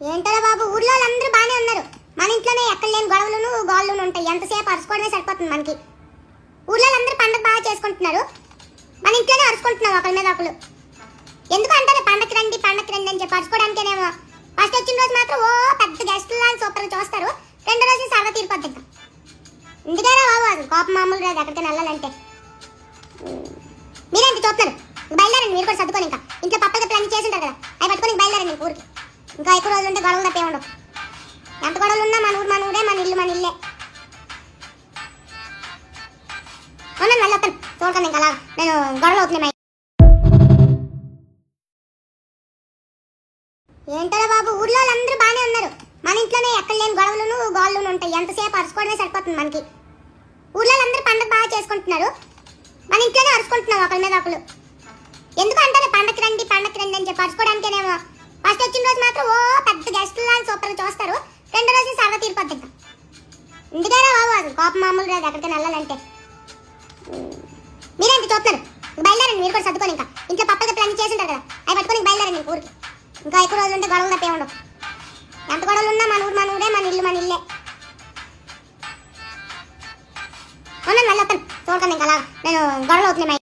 ఏంటో బాబు, ఊర్లో అందరూ బానే ఉన్నారు. మన ఇంట్లోనే ఎక్కడ లేని గోళ్ళను ఉంటాయి. ఎంతసేపు అరుచుకోవడమే సరిపోతుంది మనకి. ఊర్లో అందరూ పండుగ బాగా చేసుకుంటున్నారు, మన ఇంట్లోనే అరుచుకుంటున్నాం ఒకరి మీద ఒకరు. ఎందుకు అంటారు పండగకి రండి అని చెప్పి అరుచుకోవడానికేనేమో. ఫస్ట్ వచ్చిన రోజు మాత్రం ఓ పెద్ద గెస్టులా సూపర్గా చూస్తారు, రెండో రోజు సరదా తీరిపోద్ది. ఇంకా ఇందుకేరా బాబు అసలు కోపం మామూలు రాదు ఎక్కడికైనా వెళ్ళాలంటే. మీరేంటి చూస్తున్నారు? బయలుదేరండి, మీరు కూడా సర్దుకొని. ఇంకా ఇంట్లో పప్పలు గప్పలు అన్ని చేసి ఉంటారు కదా, అవి పట్టుకొని బయలుదేరండి ఊరికి. ఇంకా ఎక్కువ రోజులు ఉంటే గొడవలు తప్పే ఉండవు. ఎంత గొడవలు ఉన్నా మన ఊరే, మన ఇల్లే. అవునండి, మళ్ళీ వస్తాను చూడకండి. ఇంకా అలా నేను గొడవలు అవుతున్నాయి. ఏంటో బాబు, ఊర్లో అందరూ బానే ఉన్నారు. మన ఇంట్లోనే ఎక్కడ లేని గోళ్ళను ఉంటాయి. ఎంతసేపు అరుచుకోవడమే సరిపోతుంది మనకి. ఊర్లో అందరూ పండుగ బాగా చేసుకుంటున్నారు, మన ఇంట్లోనే అరుచుకుంటున్నాం ఒకరి మీద ఒకరు. ఎందుకు అంటారు పండగకి రండి అని చెప్పి అరుచుకోవడానికేనేమో. ఫస్ట్ వచ్చిన రోజు మాత్రం ఓ పెద్ద గెస్టులా సూపర్గా చూస్తారు, రెండో రోజు సరదా తీరిపోద్ది. ఇంకా ఇందుకేరా బాబు అసలు కోపం మామూలు రాదు ఎక్కడికైనా వెళ్ళాలంటే. మీరేంటి చూస్తున్నారు? బయలుదేరండి, మీరు కూడా సర్దుకొని. ఇంకా ఇంట్లో పప్పలు గప్పలు అన్ని చేసి ఉంటారు కదా, అవి పట్టుకొని బయలుదేరండి ఊరికి. ఇంకా ఎక్కువ రోజులు ఉంటే గొడవలు తప్పే ఉండవు. ఎంత గొడవలు ఉన్నా మన ఊరే, మన ఇల్లే. అవునండి, మళ్ళీ వస్తాను చూడకండి. ఇంకా అలా నేను గొడవలు అవుతున్నాయి.